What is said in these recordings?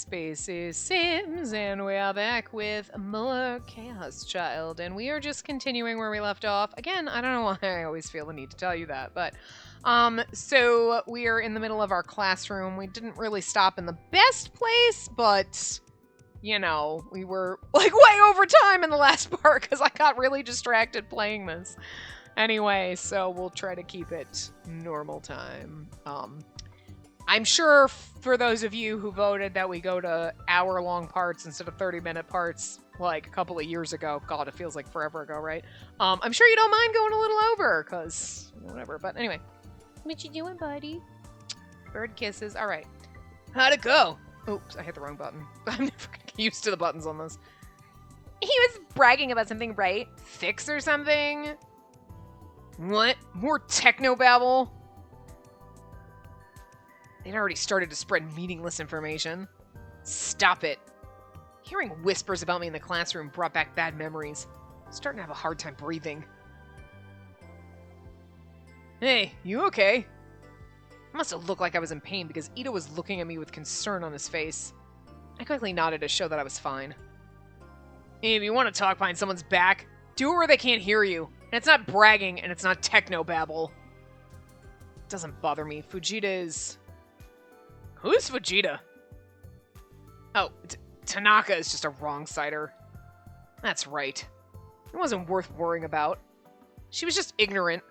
Spacey Sims, and we are back with more Chaos Child, and we are just continuing where we left off. Again, I don't know why I always feel the need to tell you that, but, so we are in the middle of our classroom. We didn't really stop in the best place, but, you know, we were, like, way over time in the last part, because I got really distracted playing this. Anyway, so we'll try to keep it normal time. I'm sure for those of you who voted that we go to hour-long parts instead of 30-minute parts, like a couple of years ago. God, it feels like forever ago, right? I'm sure you don't mind going a little over, because whatever. But anyway. What you doing, buddy? Bird kisses. All right. How'd it go? Oops, I hit the wrong button. I'm never going to get used to the buttons on this. He was bragging about something, right? Fix or something? What? More technobabble? They'd already started to spread meaningless information. Stop it. Hearing whispers about me in the classroom brought back bad memories. I'm starting to have a hard time breathing. Hey, you okay? I must have looked like I was in pain because Ito was looking at me with concern on his face. I quickly nodded to show that I was fine. Hey, if you want to talk behind someone's back, do it where they can't hear you. And it's not bragging, and it's not technobabble. It doesn't bother me. Fujita is... Who's Fujita? Oh, Tanaka is just a wrong-sider. That's right. It wasn't worth worrying about. She was just ignorant.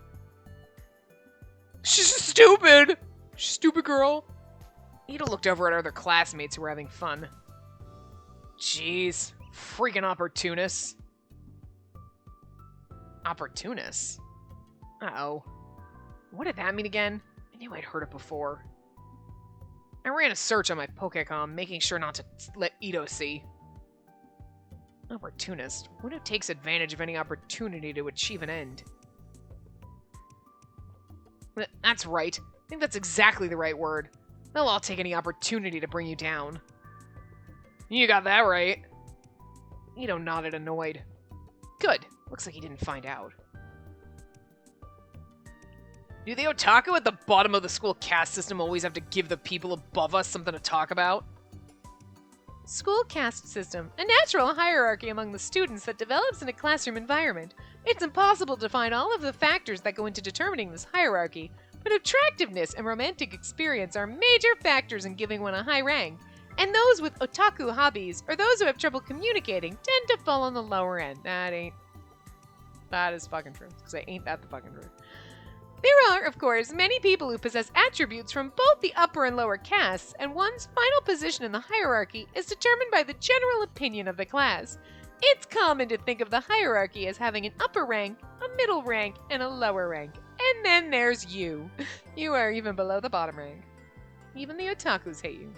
She's just stupid! Stupid girl. Ito looked over at our other classmates who were having fun. Jeez. Freaking opportunists. Opportunists? Uh-oh. What did that mean again? I knew I'd heard it before. I ran a search on my Pokécom, making sure not to let Ito see. Opportunist? One who takes advantage of any opportunity to achieve an end. That's right. I think that's exactly the right word. They'll all take any opportunity to bring you down. You got that right. Ito nodded, annoyed. Good. Looks like he didn't find out. Do the otaku at the bottom of the school caste system always have to give the people above us something to talk about? School caste system, a natural hierarchy among the students that develops in a classroom environment. It's impossible to find all of the factors that go into determining this hierarchy, but attractiveness and romantic experience are major factors in giving one a high rank, and those with otaku hobbies, or those who have trouble communicating, tend to fall on the lower end. That is fucking true, because I ain't that the fucking truth. There are, of course, many people who possess attributes from both the upper and lower castes, and one's final position in the hierarchy is determined by the general opinion of the class. It's common to think of the hierarchy as having an upper rank, a middle rank, and a lower rank. And then there's you. You are even below the bottom rank. Even the otakus hate you.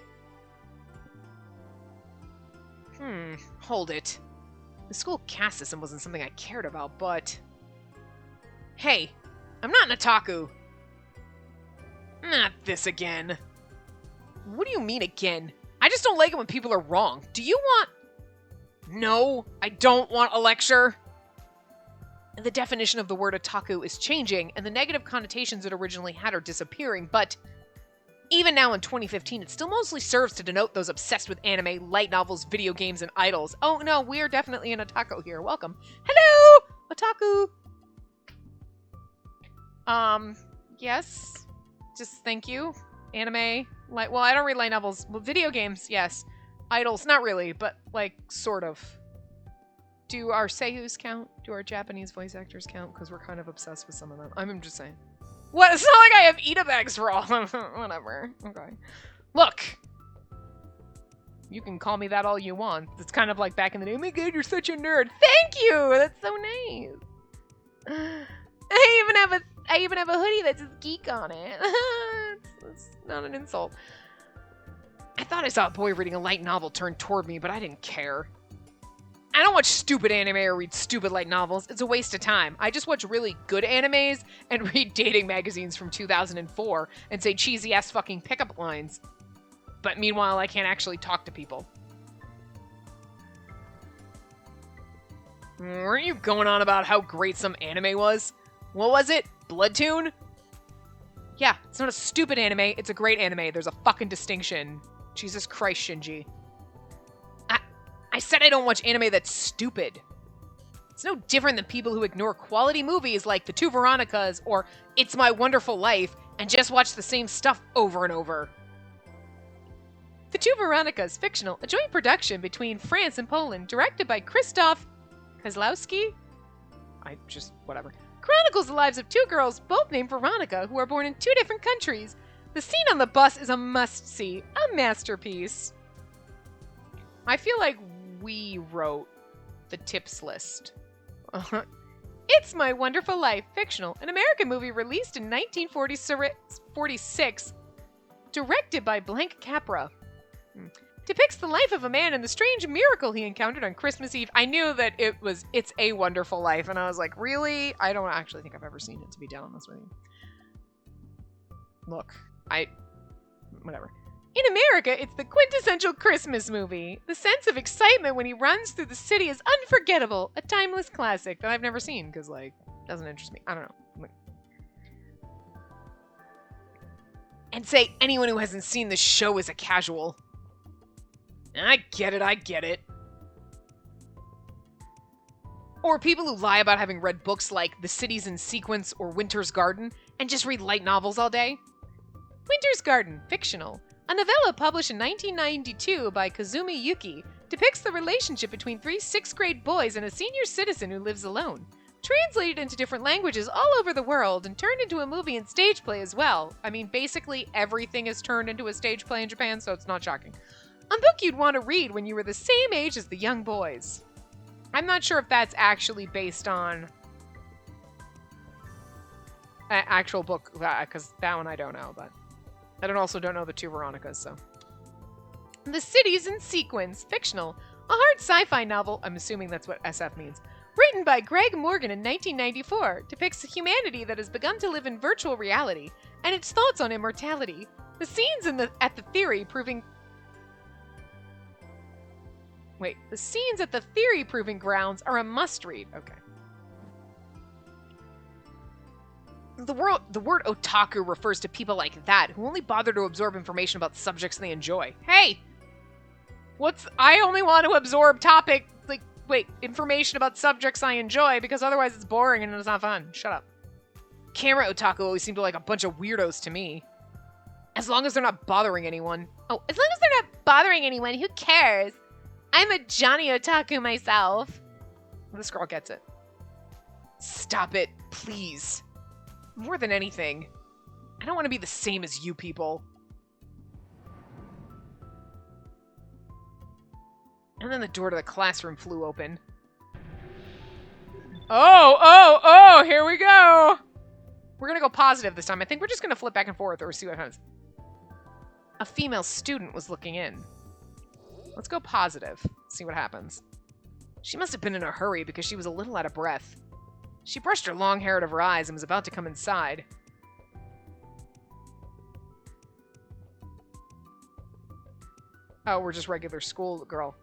Hold it. The school caste system wasn't something I cared about, but... Hey! I'm not an otaku. Not this again. What do you mean again? I just don't like it when people are wrong. Do you want... No, I don't want a lecture. The definition of the word otaku is changing, and the negative connotations it originally had are disappearing, but even now in 2015, it still mostly serves to denote those obsessed with anime, light novels, video games, and idols. Oh no, we are definitely an otaku here. Welcome. Hello, otaku. Yes. Just thank you. Anime, well, I don't read light novels. Well, video games, yes. Idols, not really, but, like, sort of. Do our seiyus count? Do our Japanese voice actors count? Because we're kind of obsessed with some of them. I'm just saying. What? It's not like I have Ida bags for all of them. Whatever. Okay. Look! You can call me that all you want. It's kind of like back in the day. Oh my god, you're such a nerd. Thank you! That's so nice. I even have a hoodie that says geek on it. it's not an insult. I thought I saw a boy reading a light novel turn toward me, but I didn't care. I don't watch stupid anime or read stupid light novels. It's a waste of time. I just watch really good animes and read dating magazines from 2004 and say cheesy-ass fucking pickup lines. But meanwhile, I can't actually talk to people. Weren't you going on about how great some anime was? What was it? Bloodtoon? Yeah, it's not a stupid anime, it's a great anime. There's a fucking distinction. Jesus Christ, Shinji. I said I don't watch anime that's stupid. It's no different than people who ignore quality movies like The Two Veronicas or It's My Wonderful Life and just watch the same stuff over and over. The Two Veronicas, fictional, a joint production between France and Poland, directed by Krzysztof Kozlowski? Whatever. Chronicles the lives of two girls, both named Veronica, who are born in two different countries. The scene on the bus is a must-see, a masterpiece. I feel like we wrote the tips list. It's My Wonderful Life, fictional, an American movie released in 1946, directed by Blank Capra. Depicts the life of a man and the strange miracle he encountered on Christmas Eve. I knew that It's a Wonderful Life, and I was like, really? I don't actually think I've ever seen it, to be dead honest with you. Look, whatever. In America, it's the quintessential Christmas movie. The sense of excitement when he runs through the city is unforgettable. A timeless classic that I've never seen, because, like, it doesn't interest me. I don't know. And say anyone who hasn't seen the show is a casual. I get it. Or people who lie about having read books like The Cities in Sequence or Winter's Garden and just read light novels all day. Winter's Garden, fictional. A novella published in 1992 by Kazumi Yuki depicts the relationship between three sixth-grade boys and a senior citizen who lives alone. Translated into different languages all over the world and turned into a movie and stage play as well. I mean, basically everything is turned into a stage play in Japan, so it's not shocking. A book you'd want to read when you were the same age as the young boys. I'm not sure if that's actually based on an actual book, because that one I don't know, but I also don't know The Two Veronicas, so. The Cities in Sequence, fictional. A hard sci-fi novel, I'm assuming that's what SF means, written by Greg Morgan in 1994, depicts a humanity that has begun to live in virtual reality, and its thoughts on immortality. The scenes at the theory proving grounds are a must-read. Okay. The word otaku refers to people like that who only bother to absorb information about subjects they enjoy. Hey! I only want to absorb information about subjects I enjoy because otherwise it's boring and it's not fun. Shut up. Camera otaku always seem to like a bunch of weirdos to me. As long as they're not bothering anyone. Oh, as long as they're not bothering anyone, who cares? I'm a Johnny Otaku myself. This girl gets it. Stop it, please. More than anything, I don't want to be the same as you people. And then the door to the classroom flew open. Oh, here we go. We're going to go positive this time. I think we're just going to flip back and forth or see what happens. A female student was looking in. Let's go positive. See what happens. She must have been in a hurry because she was a little out of breath. She brushed her long hair out of her eyes and was about to come inside. Oh, we're just regular school girl.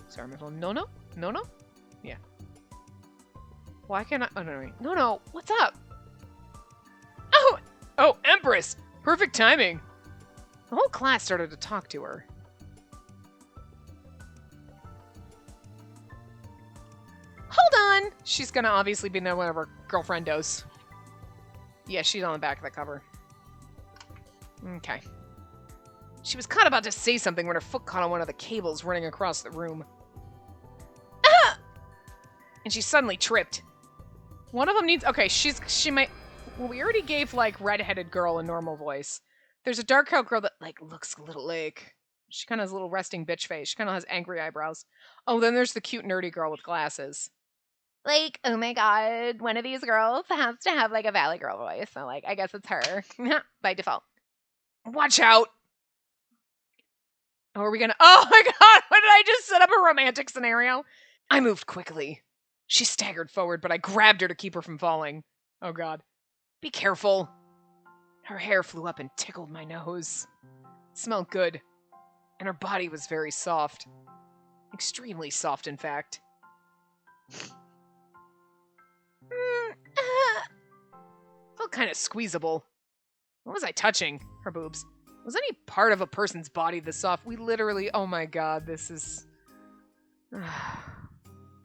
Sorry, my phone. No? Yeah. Why can't I? Oh, no. What's up? Oh, Empress! Perfect timing. The whole class started to talk to her. Hold on! She's gonna obviously be one of her girlfriendos. Yeah, she's on the back of the cover. Okay. She was about to say something when her foot caught on one of the cables running across the room. Ah! And she suddenly tripped. One of them needs... Okay, she might... Well, we already gave, redheaded girl a normal voice. There's a dark-haired girl that, looks a little she kind of has a little resting bitch face. She kind of has angry eyebrows. Oh, then there's the cute nerdy girl with glasses. Oh my god, one of these girls has to have, a Valley Girl voice. So, I guess it's her. By default. Watch out! Oh, are we gonna... Oh my god, what did I just set up a romantic scenario? I moved quickly. She staggered forward, but I grabbed her to keep her from falling. Oh god. Be careful. Her hair flew up and tickled my nose. It smelled good. And her body was very soft. Extremely soft, in fact. Felt kind of squeezable. What was I touching? Her boobs. Was any part of a person's body this soft? We literally, oh my god, this is...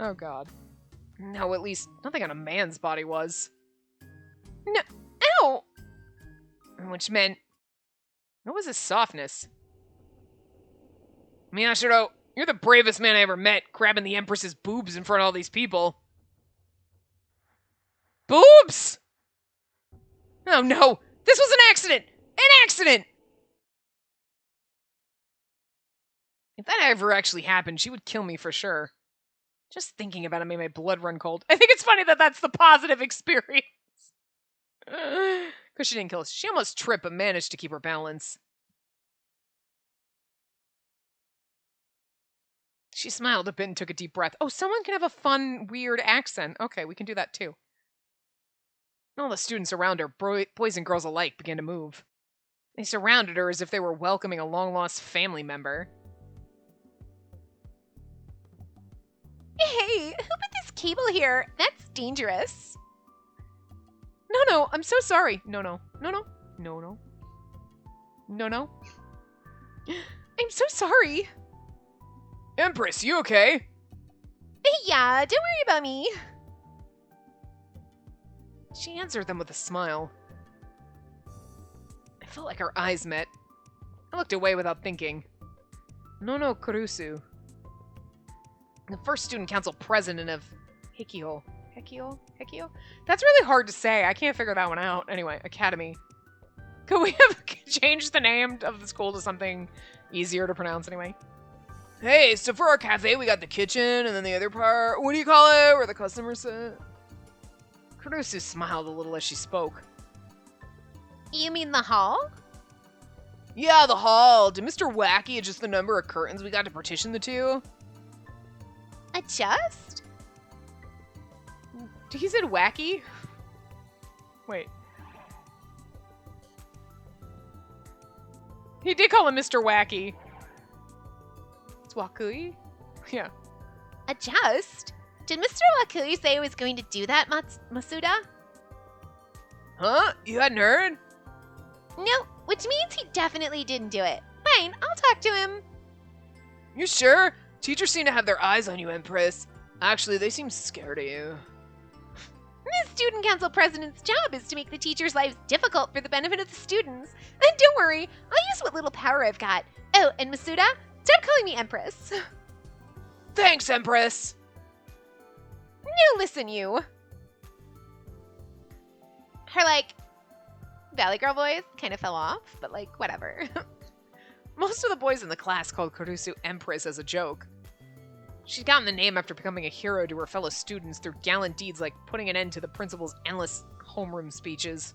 Oh god. No, at least nothing on a man's body was. No, ow! Which meant, what was his softness? Miyashiro, you're the bravest man I ever met, grabbing the Empress's boobs in front of all these people. Boobs! Oh no, this was an accident! An accident! If that ever actually happened, she would kill me for sure. Just thinking about it made my blood run cold. I think it's funny that that's the positive experience. Because she didn't kill us. She almost tripped but managed to keep her balance. She smiled a bit and took a deep breath. Oh, someone can have a fun, weird accent. Okay, we can do that too. All the students around her, boys and girls alike, began to move. They surrounded her as if they were welcoming a long-lost family member. Hey, who put this cable here? That's dangerous. No, I'm so sorry. No. I'm so sorry. Empress, you okay? Yeah, don't worry about me. She answered them with a smile. I felt like our eyes met. I looked away without thinking. No, Kurusu. The first student council president of Hikio. Hekio? That's really hard to say. I can't figure that one out. Anyway, academy. Could we have changed the name of the school to something easier to pronounce anyway? Hey, so for our cafe, we got the kitchen, and then the other part, what do you call it, where the customers sit? Kurusu smiled a little as she spoke. You mean the hall? Yeah, the hall. Did Mr. Wacky adjust the number of curtains we got to partition the two? Adjust? He said wacky? Wait. He did call him Mr. Wacky. It's Wakui? Yeah. Adjust? Did Mr. Wakui say he was going to do that, Masuda? Huh? You hadn't heard? No, which means he definitely didn't do it. Fine, I'll talk to him. You sure? Teachers seem to have their eyes on you, Empress. Actually, they seem scared of you. The student council president's job is to make the teachers' lives difficult for the benefit of the students. And don't worry, I'll use what little power I've got. Oh, and Masuda, stop calling me Empress. Thanks, Empress. No, listen, you. Her, Valley Girl voice kind of fell off, but, whatever. Most of the boys in the class called Kurusu Empress as a joke. She'd gotten the name after becoming a hero to her fellow students through gallant deeds like putting an end to the principal's endless homeroom speeches.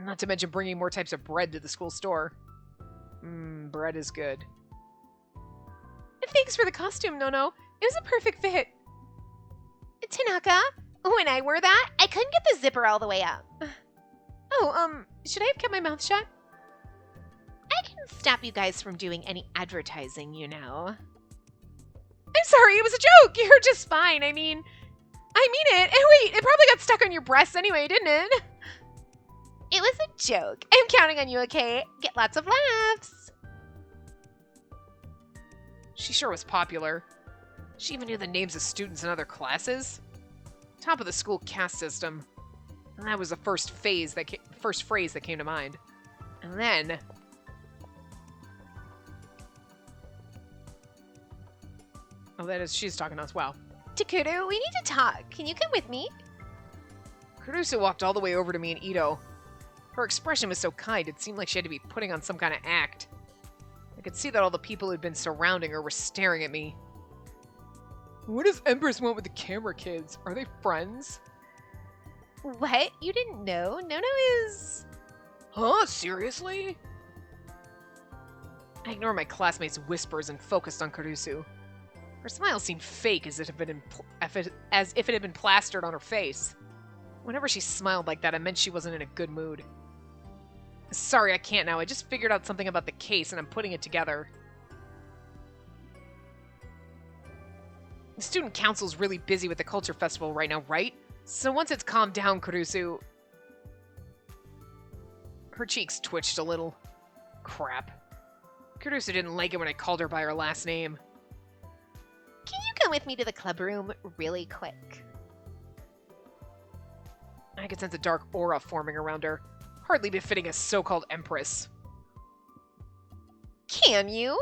Not to mention bringing more types of bread to the school store. Bread is good. Thanks for the costume, Nono. It was a perfect fit. Tanaka, when I wore that, I couldn't get the zipper all the way up. Oh, should I have kept my mouth shut? I can stop you guys from doing any advertising, you know. I'm sorry, it was a joke. You're just fine. I mean it. And wait, it probably got stuck on your breasts anyway, didn't it? It was a joke. I'm counting on you, okay? Get lots of laughs. She sure was popular. She even knew the names of students in other classes. Top of the school caste system. And that was the first phrase that came to mind. And then... Oh, that is, she's talking to us. Wow. Takuru, we need to talk. Can you come with me? Kurusu walked all the way over to me and Ito. Her expression was so kind, it seemed like she had to be putting on some kind of act. I could see that all the people who'd been surrounding her were staring at me. What does Empress want with the camera kids? Are they friends? What? You didn't know? Nono is... Huh? Seriously? I ignored my classmates' whispers and focused on Kurusu. Her smile seemed fake, as if it had been plastered on her face. Whenever she smiled like that, it meant she wasn't in a good mood. Sorry, I can't now. I just figured out something about the case, and I'm putting it together. The student council's really busy with the culture festival right now, right? So once it's calmed down, Kurusu... Her cheeks twitched a little. Crap. Kurusu didn't like it when I called her by her last name. Can you come with me to the club room really quick? I could sense a dark aura forming around her, hardly befitting a so-called empress. Can you?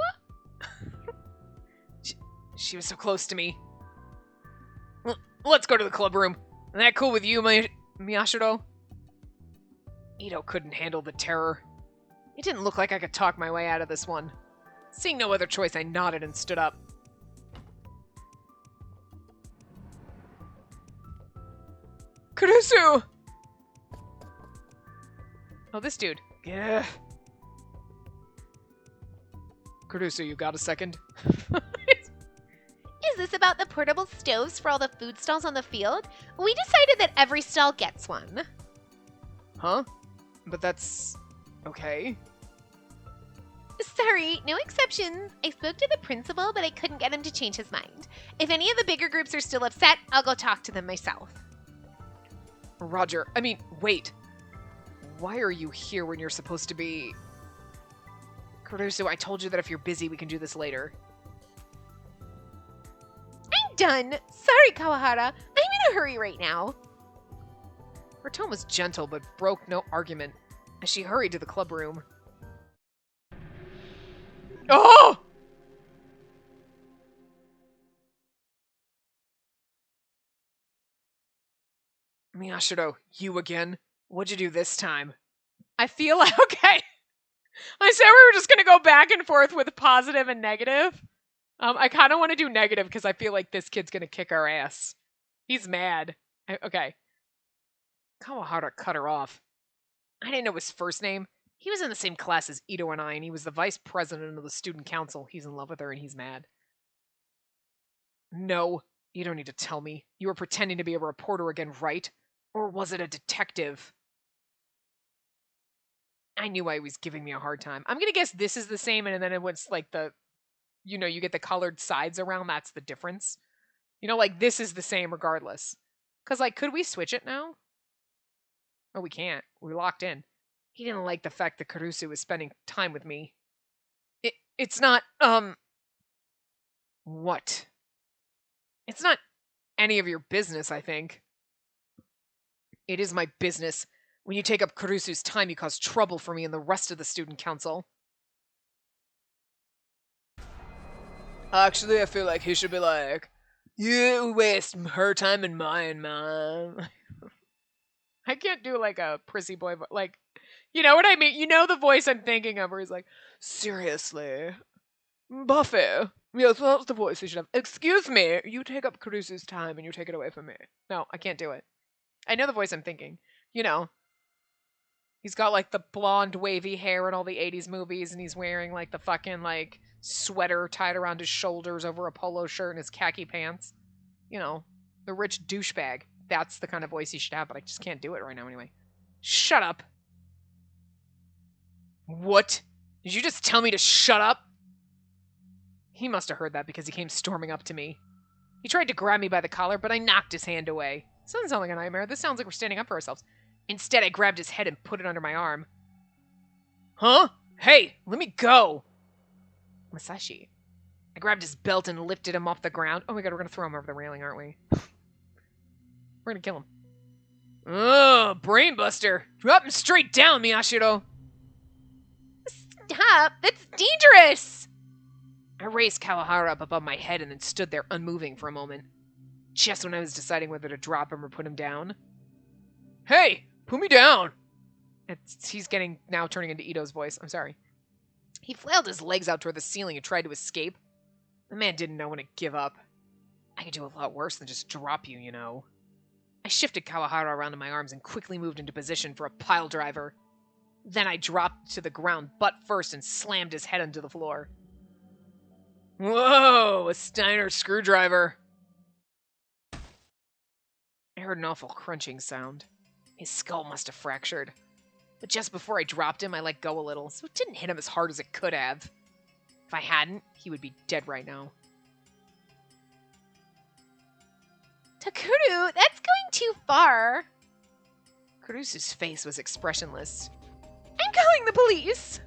She was so close to me. Let's go to the club room. Is that cool with you, Miyashiro? Ito couldn't handle the terror. It didn't look like I could talk my way out of this one. Seeing no other choice, I nodded and stood up. Kurusu! Oh, this dude. Yeah. Kurusu, you got a second? Is this about the portable stoves for all the food stalls on the field? We decided that every stall gets one. Huh? But that's... okay. Sorry, no exceptions. I spoke to the principal, but I couldn't get him to change his mind. If any of the bigger groups are still upset, I'll go talk to them myself. Roger, I mean, wait. Why are you here when you're supposed to be... Kurusu, I told you that if you're busy, we can do this later. I'm done. Sorry, Kawahara. I'm in a hurry right now. Her tone was gentle, but broke no argument, as she hurried to the club room. Oh! Miyashiro, you again? What'd you do this time? I feel like... Okay. I said we were just going to go back and forth with positive and negative. I kind of want to do negative because I feel like this kid's going to kick our ass. He's mad. Okay. Kawahara cut her off. I didn't know his first name. He was in the same class as Ito and I, and he was the vice president of the student council. He's in love with her, and he's mad. No, you don't need to tell me. You were pretending to be a reporter again, right? Or was it a detective? I knew why he was giving me a hard time. I'm gonna guess this is the same, and then it was like the... You know, you get the colored sides around, that's the difference. You know, like, this is the same regardless. Because, like, could we switch it now? Oh, we can't. We're locked in. He didn't like the fact that Kurusu was spending time with me. It's not, What? It's not any of your business, I think. It is my business. When you take up Kurusu's time, you cause trouble for me and the rest of the student council. Actually, I feel like he should be like, you waste her time and mine, man. I can't do like a prissy boy, like, you know what I mean? You know the voice I'm thinking of where he's like, seriously, Buffy. Yes, that's the voice he should have. Excuse me, you take up Kurusu's time and you take it away from me. No, I can't do it. I know the voice I'm thinking. You know. He's got like the blonde wavy hair in all the 80s movies and he's wearing like the fucking like sweater tied around his shoulders over a polo shirt and his khaki pants. You know, the rich douchebag. That's the kind of voice he should have, but I just can't do it right now anyway. Shut up. What? Did you just tell me to shut up? He must have heard that because he came storming up to me. He tried to grab me by the collar, but I knocked his hand away. This doesn't sound like a nightmare. This sounds like we're standing up for ourselves. Instead, I grabbed his head and put it under my arm. Huh? Hey, let me go! Masashi. I grabbed his belt and lifted him off the ground. Oh my god, we're gonna throw him over the railing, aren't we? We're gonna kill him. Oh, brainbuster. Drop him straight down, Miyashiro. Stop! That's dangerous! I raised Kawahara up above my head and then stood there unmoving for a moment. Just when I was deciding whether to drop him or put him down. Hey! Put me down! He's now turning into Ito's voice. I'm sorry. He flailed his legs out toward the ceiling and tried to escape. The man didn't know when to give up. I could do a lot worse than just drop you, you know. I shifted Kawahara around in my arms and quickly moved into position for a pile driver. Then I dropped to the ground butt first and slammed his head into the floor. Whoa, a Steiner screwdriver. I heard an awful crunching sound. His skull must have fractured. But just before I dropped him, I let go a little, so it didn't hit him as hard as it could have. If I hadn't, he would be dead right now. Takuru, that's going too far. Kurusu's face was expressionless. I'm calling the police.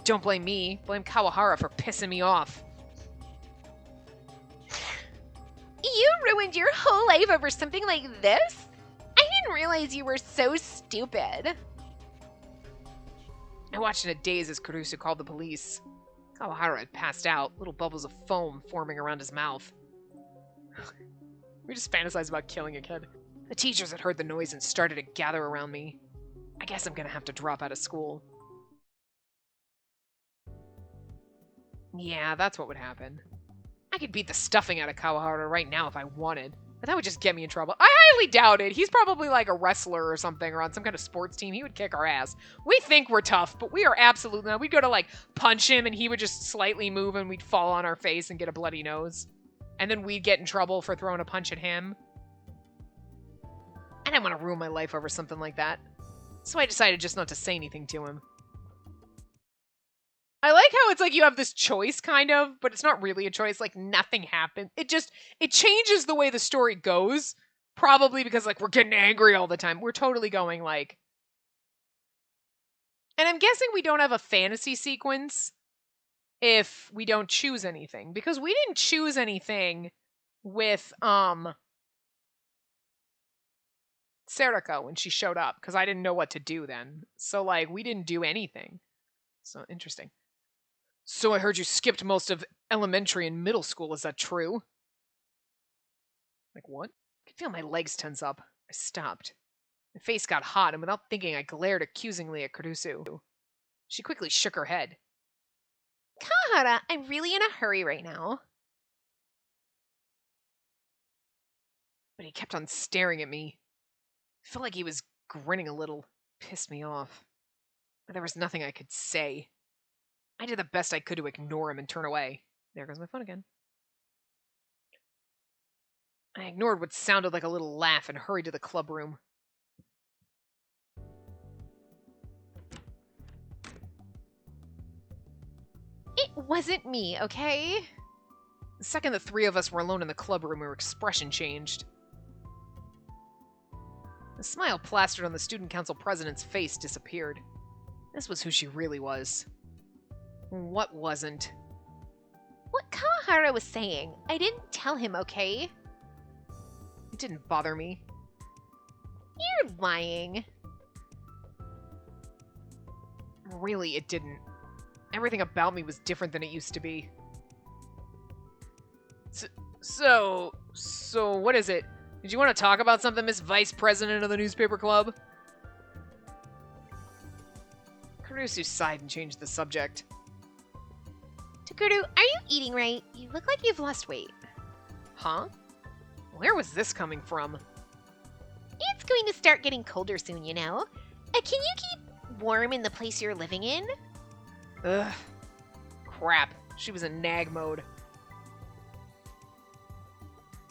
Don't blame me. Blame Kawahara for pissing me off. You ruined your whole life over something like this? I didn't realize you were so stupid. I watched in a daze as Kurusu called the police. Kawahara had passed out, little bubbles of foam forming around his mouth. We just fantasized about killing a kid. The teachers had heard the noise and started to gather around me. I guess I'm gonna have to drop out of school. Yeah, that's what would happen. I could beat the stuffing out of Kawahara right now if I wanted, but that would just get me in trouble. I highly doubt it. He's probably like a wrestler or something, or on some kind of sports team. He would kick our ass. We think we're tough, but we are absolutely not. We'd go to like punch him and he would just slightly move and we'd fall on our face and get a bloody nose. And then we'd get in trouble for throwing a punch at him. I didn't want to ruin my life over something like that. So I decided just not to say anything to him. I like how it's like you have this choice, kind of, but it's not really a choice. Like, nothing happened. It changes the way the story goes. Probably because, like, we're getting angry all the time. We're totally going, like... And I'm guessing we don't have a fantasy sequence if we don't choose anything. Because we didn't choose anything with, Serika when she showed up. Because I didn't know what to do then. So, like, we didn't do anything. So, interesting. So I heard you skipped most of elementary and middle school, is that true? Like, what? I could feel my legs tense up. I stopped. My face got hot, and without thinking, I glared accusingly at Kurusu. She quickly shook her head. Kawahara, I'm really in a hurry right now. But he kept on staring at me. I felt like he was grinning a little. Pissed me off. But there was nothing I could say. I did the best I could to ignore him and turn away. There goes my phone again. I ignored what sounded like a little laugh and hurried to the club room. It wasn't me, okay? The second the three of us were alone in the club room, her expression changed. The smile plastered on the student council president's face disappeared. This was who she really was. What wasn't? What Kawahara was saying, I didn't tell him, okay? It didn't bother me. You're lying. Really, it didn't. Everything about me was different than it used to be. So what is it? Did you want to talk about something, Miss Vice President of the newspaper club? Kurusu sighed and changed the subject. Takuru, are you eating right? You look like you've lost weight. Huh? Where was this coming from? It's going to start getting colder soon, you know. Can you keep warm in the place you're living in? Ugh. Crap. She was in nag mode.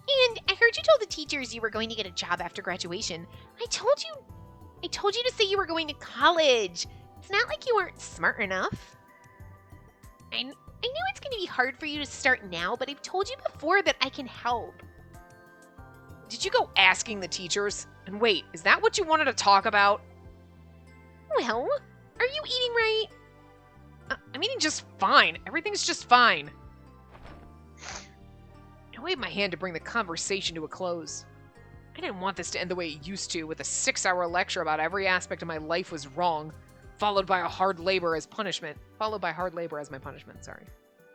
And I heard you told the teachers you were going to get a job after graduation. I told you to say you were going to college. It's not like you weren't smart enough. I know it's going to be hard for you to start now, but I've told you before that I can help. Did you go asking the teachers? And wait, is that what you wanted to talk about? Well, are you eating right? I'm eating just fine. Everything's just fine. I waved my hand to bring the conversation to a close. I didn't want this to end the way it used to, with a 6-hour lecture about every aspect of my life was wrong, followed by hard labor as my punishment, sorry.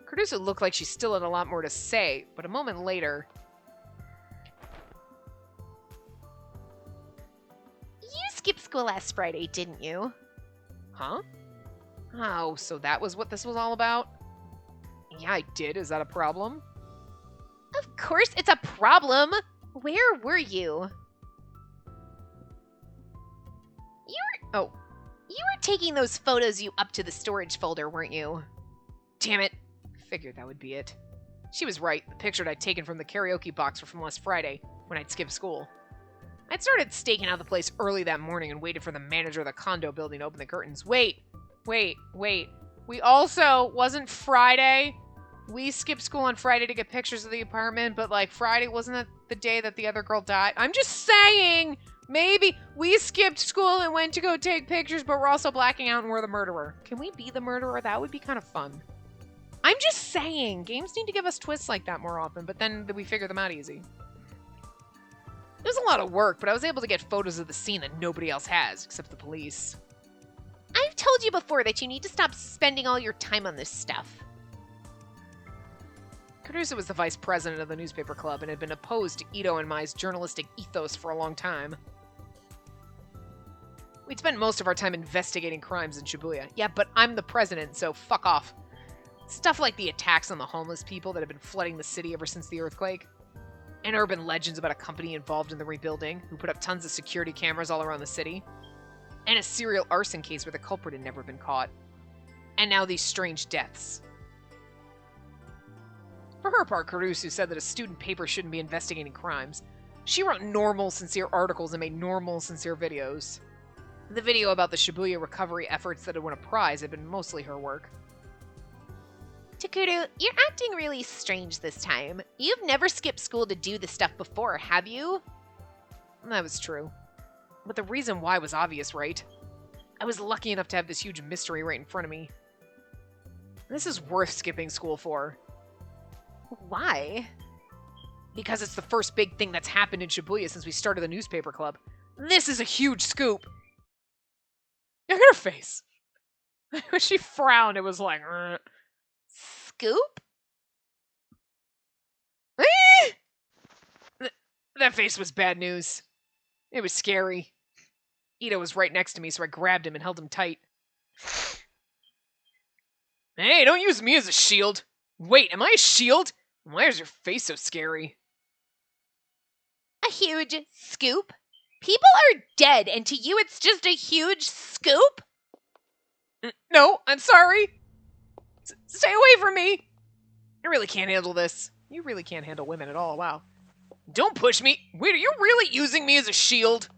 Kurusu looked like she still had a lot more to say, but a moment later... You skipped school last Friday, didn't you? Huh? Oh, so that was what this was all about? Yeah, I did. Is that a problem? Of course it's a problem! Where were you? You were taking those photos you up to the storage folder, weren't you? Damn it. Figured that would be it. She was right. The pictures I'd taken from the karaoke box were from last Friday, when I'd skipped school. I'd started staking out the place early that morning and waited for the manager of the condo building to open the curtains. Wait. We also, wasn't Friday? We skipped school on Friday to get pictures of the apartment, but like Friday, wasn't that the day that the other girl died? I'm just saying, Maybe we skipped school and went to go take pictures, but we're also blacking out and we're the murderer. Can we be the murderer? That would be kind of fun. I'm just saying, games need to give us twists like that more often, but then we figure them out easy. It was a lot of work, but I was able to get photos of the scene that nobody else has, except the police. I've told you before that you need to stop spending all your time on this stuff. Caruso was the vice president of the newspaper club and had been opposed to Ito and Mai's journalistic ethos for a long time. We'd spent most of our time investigating crimes in Shibuya. Yeah, but I'm the president, so fuck off. Stuff like the attacks on the homeless people that have been flooding the city ever since the earthquake. And urban legends about a company involved in the rebuilding who put up tons of security cameras all around the city. And a serial arson case where the culprit had never been caught. And now these strange deaths. For her part, Caruso said that a student paper shouldn't be investigating crimes. She wrote normal, sincere articles and made normal, sincere videos. The video about the Shibuya recovery efforts that had won a prize had been mostly her work. Takuru, you're acting really strange this time. You've never skipped school to do this stuff before, have you? That was true. But the reason why was obvious, right? I was lucky enough to have this huge mystery right in front of me. This is worth skipping school for. Why? Because it's the first big thing that's happened in Shibuya since we started the newspaper club. This is a huge scoop. Look at her face. When she frowned, it was like... Scoop? That face was bad news. It was scary. Ito was right next to me, so I grabbed him and held him tight. Hey, don't use me as a shield. Wait, am I a shield? Why is your face so scary? A huge scoop? People are dead, and to you it's just a huge scoop? No, I'm sorry. Stay away from me. I really can't handle this. You really can't handle women at all, wow. Don't push me. Wait, are you really using me as a shield?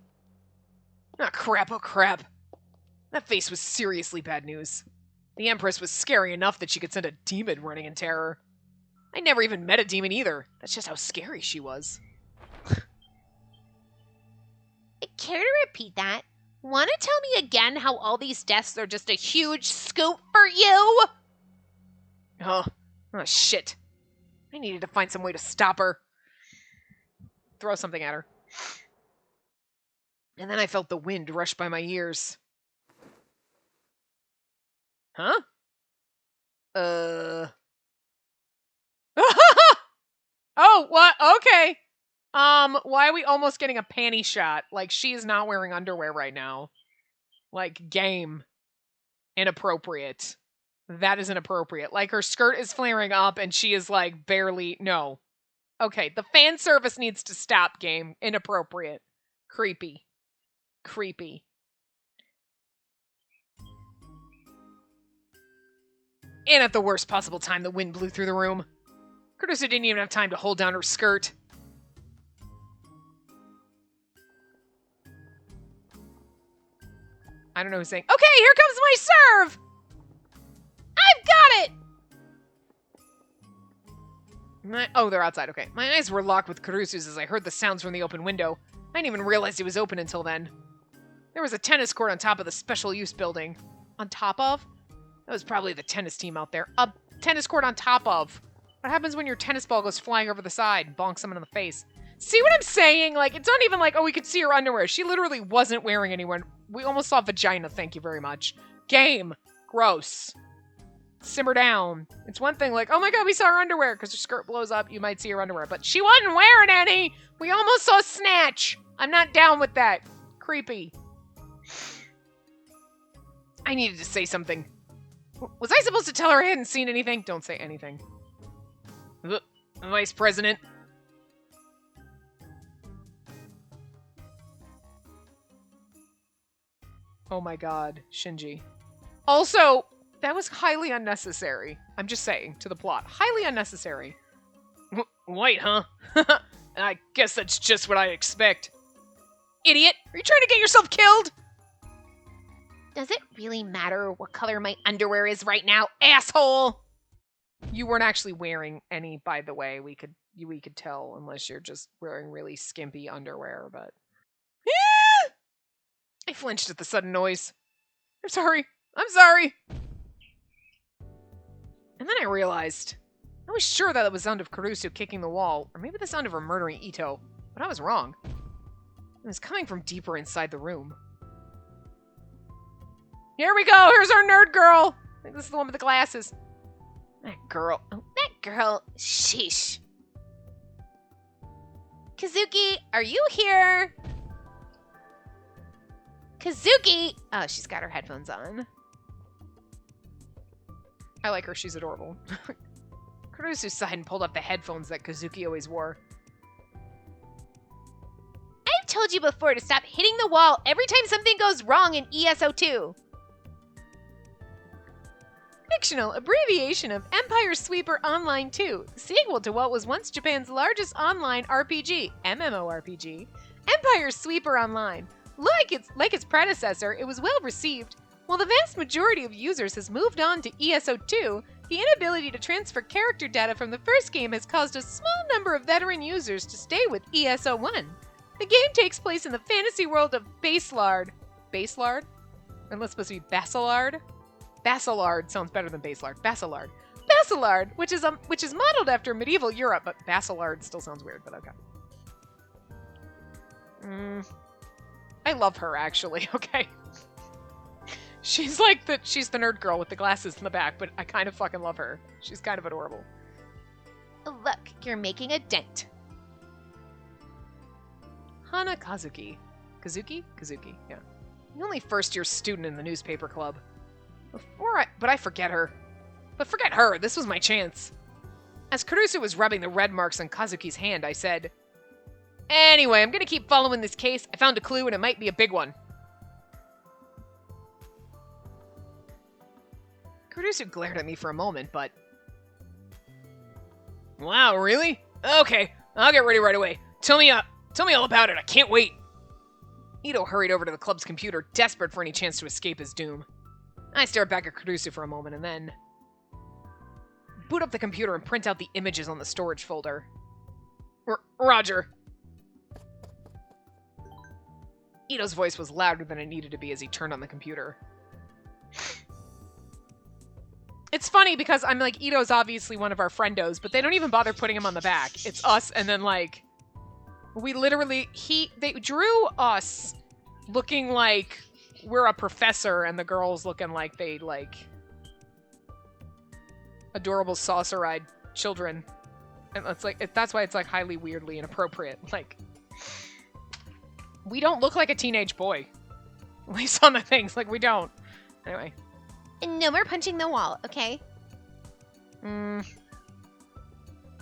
Ah, crap, oh crap. That face was seriously bad news. The Empress was scary enough that she could send a demon running in terror. I never even met a demon either. That's just how scary she was. Care to repeat that? Want to tell me again how all these deaths are just a huge scoop for you? Oh, shit. I needed to find some way to stop her. Throw something at her. And then I felt the wind rush by my ears. Huh? Oh, what? Okay. Why are we almost getting a panty shot? Like, she is not wearing underwear right now. Like, game. Inappropriate. That is inappropriate. Like, her skirt is flaring up and she is, like, barely... No. Okay, the fan service needs to stop, game. Inappropriate. Creepy. Creepy. And at the worst possible time, the wind blew through the room. Caruso didn't even have time to hold down her skirt. I don't know who's saying, okay, here comes my serve! I've got it! Oh, they're outside, okay. My eyes were locked with Caruso's as I heard the sounds from the open window. I didn't even realize it was open until then. There was a tennis court on top of the special use building. On top of? That was probably the tennis team out there. A tennis court on top of. What happens when your tennis ball goes flying over the side and bonks someone in the face? See what I'm saying? Like, it's not even like, oh, we could see her underwear. She literally wasn't wearing anyone. We almost saw vagina, thank you very much. Game. Gross. Simmer down. It's one thing like, oh my god, we saw her underwear, because her skirt blows up, you might see her underwear. But she wasn't wearing any! We almost saw snatch! I'm not down with that. Creepy. I needed to say something. Was I supposed to tell her I hadn't seen anything? Don't say anything. Vice President. Oh my god, Shinji. Also, that was highly unnecessary. I'm just saying, to the plot. Highly unnecessary. White, huh? I guess that's just what I expect. Idiot! Are you trying to get yourself killed? Does it really matter what color my underwear is right now, asshole? You weren't actually wearing any, by the way. We could tell, unless you're just wearing really skimpy underwear, but... flinched at the sudden noise. I'm sorry. I'm sorry. And then I realized, I was sure that it was the sound of Kurusu kicking the wall, or maybe the sound of her murdering Ito, but I was wrong. It was coming from deeper inside the room. Here we go! Here's our nerd girl! I think this is the one with the glasses. That girl. Oh, that girl. Sheesh. Kazuki, are you here? Kazuki! Oh, she's got her headphones on. I like her. She's adorable. Kurusu sighed and pulled up the headphones that Kazuki always wore. I've told you before to stop hitting the wall every time something goes wrong in ESO2. Fictional abbreviation of Empire Sweeper Online 2, sequel to what was once Japan's largest online RPG, MMORPG, Empire Sweeper Online. Like its predecessor, it was well received. While the vast majority of users has moved on to ESO2, the inability to transfer character data from the first game has caused a small number of veteran users to stay with ESO1. The game takes place in the fantasy world of Baselard. Baselard? And that's supposed to be Basilard? Basilard sounds better than Baselard. Basilard. Basilard, which is modeled after medieval Europe, but Basilard still sounds weird, but okay. I love her, actually, okay? She's the nerd girl with the glasses in the back, but I kind of fucking love her. She's kind of adorable. Look, you're making a dent. Hana Kazuki. Kazuki? Kazuki, yeah. The only first-year student in the newspaper club. But I forget her. But forget her, this was my chance. As Kurusu was rubbing the red marks on Kazuki's hand, I said, "Anyway, I'm gonna keep following this case. I found a clue and it might be a big one." Kurusu glared at me for a moment, but... Wow, really? Okay, I'll get ready right away. Tell me all about it, I can't wait. Ito hurried over to the club's computer, desperate for any chance to escape his doom. I stared back at Kurusu for a moment and then... boot up the computer and print out the images on the storage folder. Roger. Ito's voice was louder than it needed to be as he turned on the computer. It's funny because I'm like, Ito's obviously one of our friendos, but they don't even bother putting him on the back. It's us, and then like, they drew us looking like we're a professor, and the girls looking like they like adorable saucer-eyed children. And it's like, that's why it's like highly weirdly inappropriate. Like, we don't look like a teenage boy. At least on the things, like we don't. Anyway. And no more punching the wall, okay? I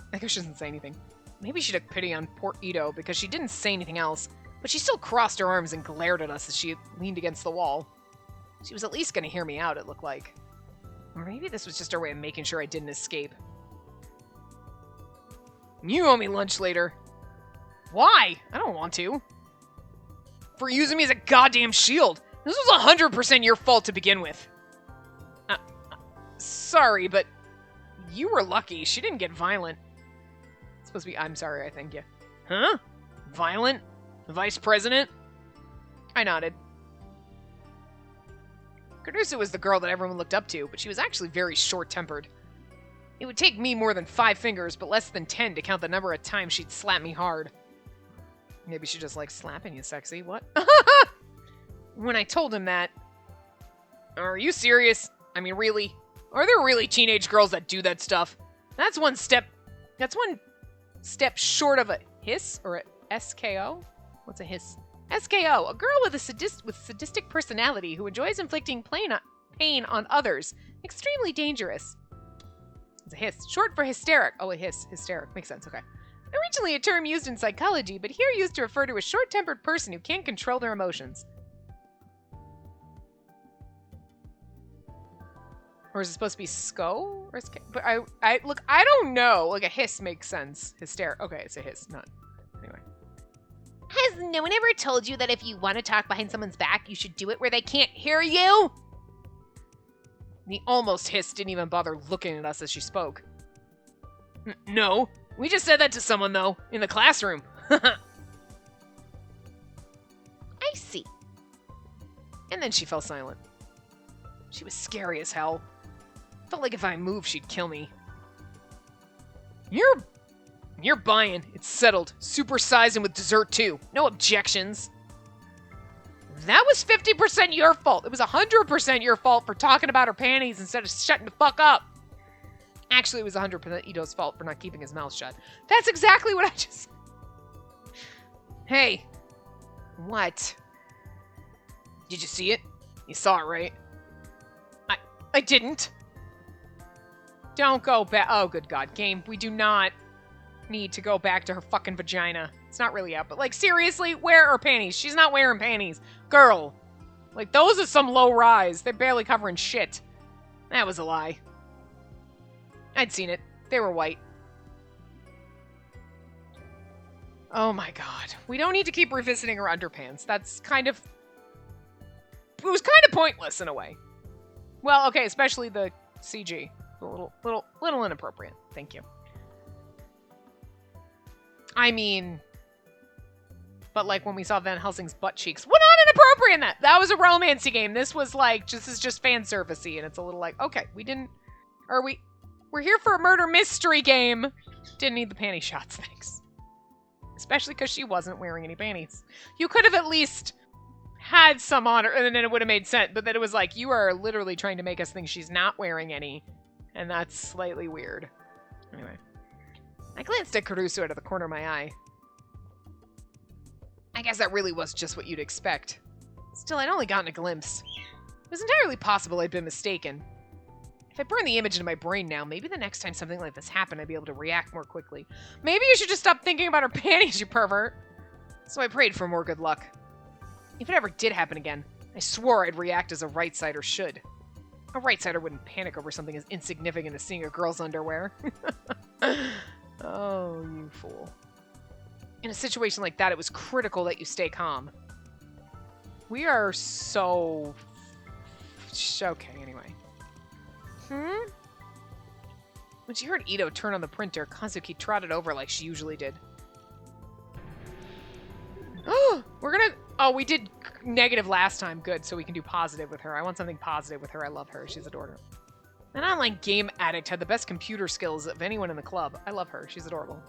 think I shouldn't say anything. Maybe she took pity on poor Ito because she didn't say anything else, but she still crossed her arms and glared at us as she leaned against the wall. She was at least going to hear me out, it looked like. Or maybe this was just her way of making sure I didn't escape. You owe me lunch later. Why? I don't want to. For using me as a goddamn shield. This was 100% your fault to begin with. Sorry, but you were lucky. She didn't get violent. It's supposed to be, I'm sorry, I think, yeah. Huh? Violent? The vice president? I nodded. Kurusu was the girl that everyone looked up to, but she was actually very short-tempered. It would take me more than 5 fingers, but less than 10 to count the number of times she'd slap me hard. Maybe she just likes slapping you, sexy. What? When I told him that... Are you serious? I mean, really? Are there really teenage girls that do that stuff? That's one step short of a hiss or a SKO? What's a hiss? SKO, a girl with a sadistic personality who enjoys inflicting pain on others. Extremely dangerous. It's a hiss. Short for hysteric. Oh, a hiss. Hysteric. Makes sense. Okay. Originally a term used in psychology, but here used to refer to a short-tempered person who can't control their emotions. Or is it supposed to be SKO? Or but look, I don't know. Like, a hiss makes sense. Hysteric. Okay, it's a hiss, not... Anyway. Has no one ever told you that if you want to talk behind someone's back, you should do it where they can't hear you? The almost hiss didn't even bother looking at us as she spoke. No. We just said that to someone, though, in the classroom. I see. And then she fell silent. She was scary as hell. Felt like if I moved, she'd kill me. You're buying. It's settled. Supersized and with dessert too. No objections. That was 50% your fault. It was 100% your fault for talking about her panties instead of shutting the fuck up. Actually, it was 100% Ito's fault for not keeping his mouth shut. That's exactly what I just... Hey. What? Did you see it? You saw it, right? I didn't. Don't go back. Oh, good God. Game, we do not need to go back to her fucking vagina. It's not really out, but like, seriously, wear her panties. She's not wearing panties. Girl. Like, those are some low rise. They're barely covering shit. That was a lie. I'd seen it. They were white. Oh my God. We don't need to keep revisiting her underpants. That's kind of... It was kind of pointless in a way. Well, okay, especially the CG. A little inappropriate. Thank you. I mean... But like when we saw Van Helsing's butt cheeks, what not inappropriate in that? That was a romancy game. This was like, this is just fan servicey, and it's a little like, okay, we're here for a murder mystery game. Didn't need the panty shots, thanks. Especially because she wasn't wearing any panties. You could have at least had some on her, and then it would have made sense. But then it was like, you are literally trying to make us think she's not wearing any, and that's slightly weird. Anyway. I glanced at Caruso out of the corner of my eye. I guess that really was just what you'd expect. Still, I'd only gotten a glimpse. It was entirely possible I'd been mistaken. If I burn the image into my brain now, maybe the next time something like this happened, I'd be able to react more quickly. Maybe you should just stop thinking about her panties, you pervert. So I prayed for more good luck. If it ever did happen again, I swore I'd react as a right-sider should. A right-sider wouldn't panic over something as insignificant as seeing a girl's underwear. Oh, you fool. In a situation like that, it was critical that you stay calm. We are so... Okay, anyway. When she heard Ito turn on the printer, Kazuki trotted over like she usually did. Oh, we did negative last time. Good, so we can do positive with her. I want something positive with her. I love her. She's adorable. An online game addict had the best computer skills of anyone in the club. I love her. She's adorable.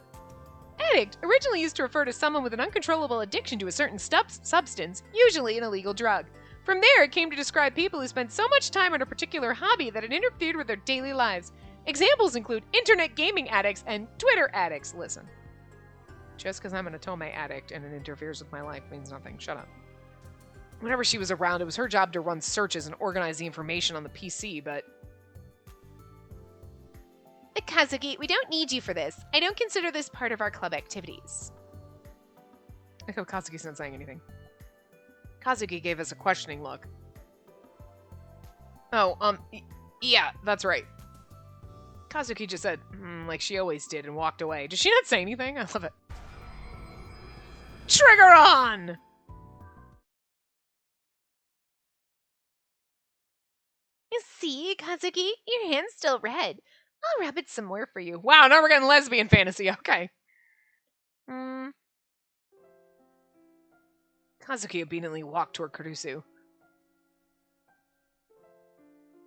Addict, originally used to refer to someone with an uncontrollable addiction to a certain substance, usually an illegal drug. From there, it came to describe people who spent so much time on a particular hobby that it interfered with their daily lives. Examples include internet gaming addicts and Twitter addicts. Listen. Just because I'm an Otome addict and it interferes with my life means nothing. Shut up. Whenever she was around, it was her job to run searches and organize the information on the PC, but... Kazuki, we don't need you for this. I don't consider this part of our club activities. I hope Kazuki's not saying anything. Kazuki gave us a questioning look. Oh, yeah, that's right. Kazuki just said, like she always did, and walked away. Did she not say anything? I love it. Trigger on! You see, Kazuki, your hand's still red. I'll rub it some more for you. Wow, now we're getting lesbian fantasy. Okay. Kazuki obediently walked toward Kurusu.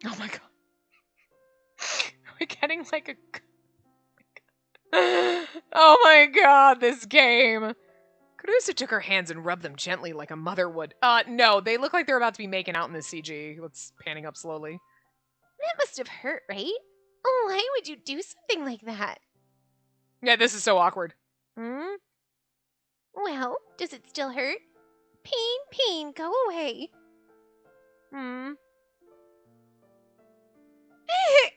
Oh my god. We're getting like a... Oh my god, this game. Kurusu took her hands and rubbed them gently like a mother would. No, they look like they're about to be making out in the CG. Let's panning up slowly. That must have hurt, right? Oh, why would you do something like that? Yeah, this is so awkward. Well, does it still hurt? Pain, go away.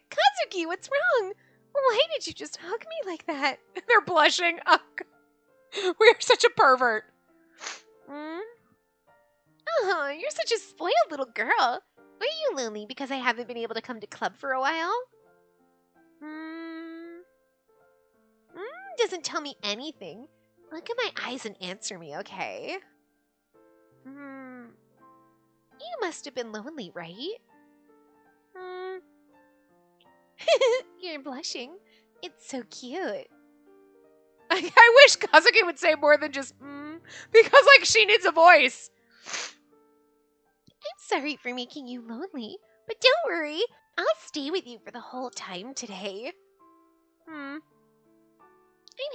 Kazuki, what's wrong? Why did you just hug me like that? They're blushing. Oh, we are such a pervert. Oh, you're such a spoiled little girl. Are you lonely because I haven't been able to come to club for a while? Doesn't tell me anything. Look at my eyes and answer me, okay? You must have been lonely, right? You're blushing. It's so cute. I wish Kazuki would say more than just because, like, she needs a voice. I'm sorry for making you lonely, but don't worry. I'll stay with you for the whole time today. I'm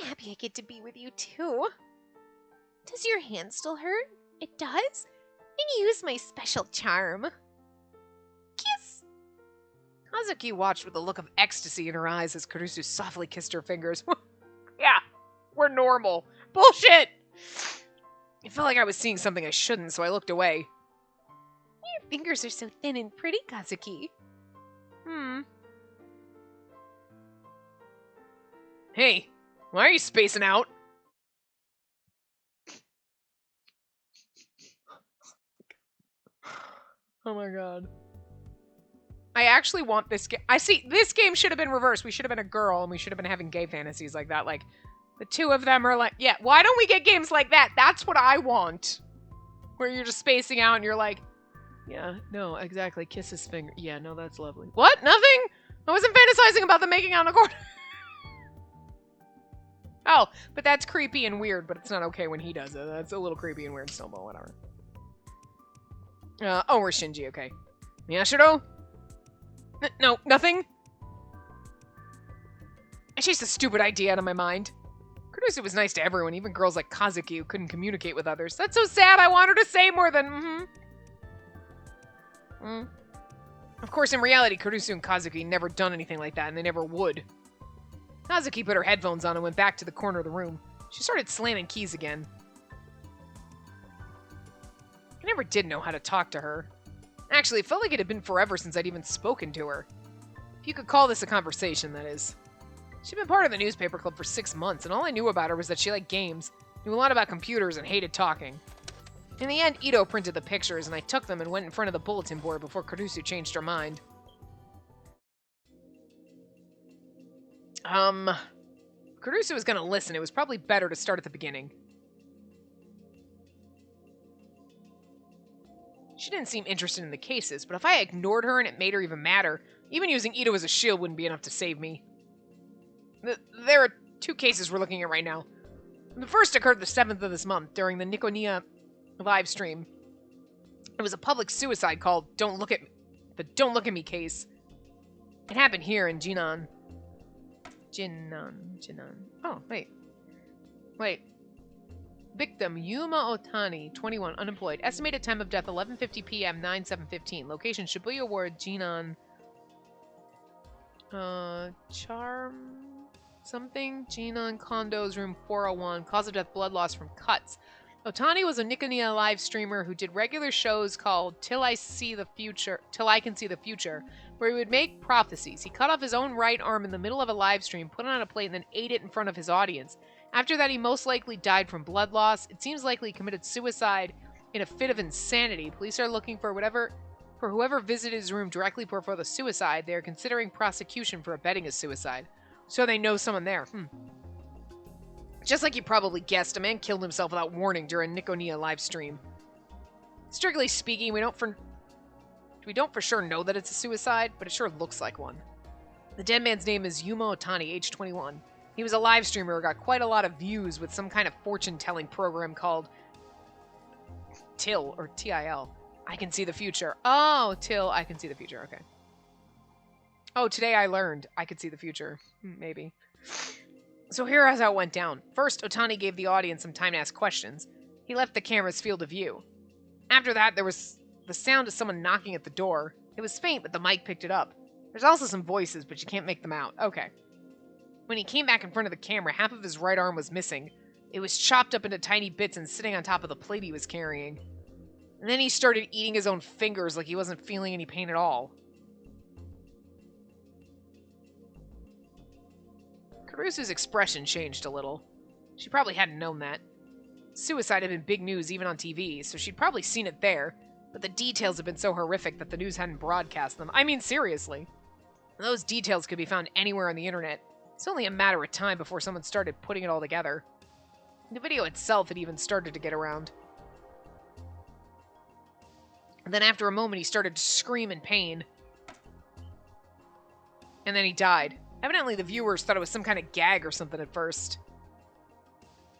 happy I get to be with you too. Does your hand still hurt? It does? Then use my special charm. Kiss! Kazuki watched with a look of ecstasy in her eyes as Kurusu softly kissed her fingers. Yeah, we're normal. Bullshit! It felt like I was seeing something I shouldn't, so I looked away. Your fingers are so thin and pretty, Kazuki. Hey, why are you spacing out? Oh my god. I actually want this game. I see, this game should have been reversed. We should have been a girl, and we should have been having gay fantasies like that. Like, the two of them are like, yeah, why don't we get games like that? That's what I want. Where you're just spacing out and you're like, yeah, no, exactly. Kiss his finger. Yeah, no, that's lovely. What? Nothing? I wasn't fantasizing about them making out in the corner. Oh, but that's creepy and weird, but it's not okay when he does it. That's a little creepy and weird still, but whatever. Oh, we're Shinji, okay. Miyashiro? No, nothing? I chased a stupid idea out of my mind. Kurusu was nice to everyone, even girls like Kazuki who couldn't communicate with others. That's so sad, I want her to say more than Of course, in reality, Kurusu and Kazuki never done anything like that, and they never would. Kazuki put her headphones on and went back to the corner of the room. She started slamming keys again. I never did know how to talk to her. Actually, it felt like it had been forever since I'd even spoken to her. If you could call this a conversation, that is. She'd been part of the newspaper club for 6 months, and all I knew about her was that she liked games, knew a lot about computers, and hated talking. In the end, Ito printed the pictures, and I took them and went in front of the bulletin board before Kurusu changed her mind. Kurusu was gonna listen. It was probably better to start at the beginning. She didn't seem interested in the cases, but if I ignored her and it made her even madder, even using Ito as a shield wouldn't be enough to save me. There are 2 cases we're looking at right now. The first occurred the 7th of this month during the Nikonia live stream. It was a public suicide called the Don't Look at Me case. It happened here in Jinan. Oh, wait. Victim, Yuma Otani, 21, unemployed. Estimated time of death, 11:50 p.m., 9/7/15. Location, Shibuya Ward, Jinan. Charm... something? Jinan Condos, room 401. Cause of death, blood loss from cuts. Otani was a Nikonia live streamer who did regular shows called Till I Can See the Future, where he would make prophecies. He cut off his own right arm in the middle of a live stream, put it on a plate, and then ate it in front of his audience. After that, he most likely died from blood loss. It seems likely he committed suicide in a fit of insanity. Police are looking for whoever visited his room directly before the suicide. They are considering prosecution for abetting his suicide. So they know someone there. Just like you probably guessed, a man killed himself without warning during Nikonia live stream. Strictly speaking, we don't for sure know that it's a suicide, but it sure looks like one. The dead man's name is Yuma Otani, age 21. He was a live streamer who got quite a lot of views with some kind of fortune-telling program called Till, or T-I-L. I Can See the Future. Oh, Till, I Can See the Future, okay. Oh, today I learned I could see the future. Maybe. So here's how it went down. First, Otani gave the audience some time to ask questions. He left the camera's field of view. After that, there was the sound of someone knocking at the door. It was faint, but the mic picked it up. There's also some voices, but you can't make them out. Okay. When he came back in front of the camera, half of his right arm was missing. It was chopped up into tiny bits and sitting on top of the plate he was carrying. And then he started eating his own fingers like he wasn't feeling any pain at all. Kurusu's expression changed a little. She probably hadn't known that. Suicide had been big news even on TV, so she'd probably seen it there, but the details had been so horrific that the news hadn't broadcast them. I mean, seriously. Those details could be found anywhere on the internet. It's only a matter of time before someone started putting it all together. The video itself had even started to get around. And then after a moment, he started to scream in pain. And then he died. Evidently, the viewers thought it was some kind of gag or something at first.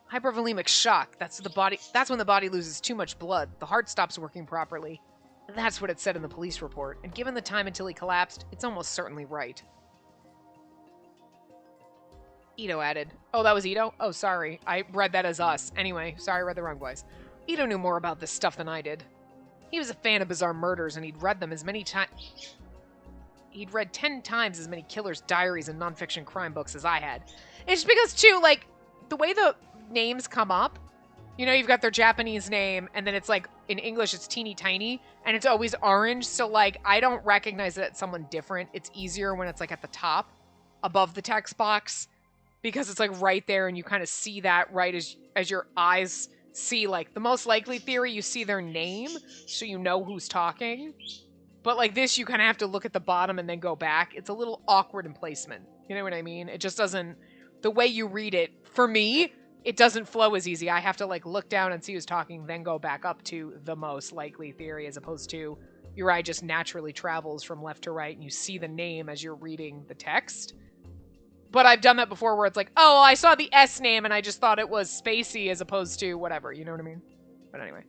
Hypervolemic shock. That's when the body loses too much blood. The heart stops working properly. That's what it said in the police report, and given the time until he collapsed, it's almost certainly right. Ito added. Oh, that was Ito? Oh, sorry. I read that as us. Anyway, sorry, I read the wrong voice. Ito knew more about this stuff than I did. He was a fan of bizarre murders, and he'd read them as many times. He'd read 10 times as many killers' diaries and nonfiction crime books as I had. It's just because, too, like, the way the names come up, you know, you've got their Japanese name, and then it's like, in English, it's teeny tiny, and it's always orange, so, like, I don't recognize that it's someone different. It's easier when it's, like, at the top, above the text box, because it's, like, right there, and you kind of see that right as your eyes see, like, the most likely theory, you see their name, so you know who's talking. But, like, this, you kind of have to look at the bottom and then go back. It's a little awkward in placement. You know what I mean? It just doesn't... The way you read it, for me, it doesn't flow as easy. I have to, like, look down and see who's talking, then go back up to the most likely theory, as opposed to your eye just naturally travels from left to right, and you see the name as you're reading the text. But I've done that before where it's like, oh, I saw the S name, and I just thought it was Spacey as opposed to whatever. You know what I mean? But anyway...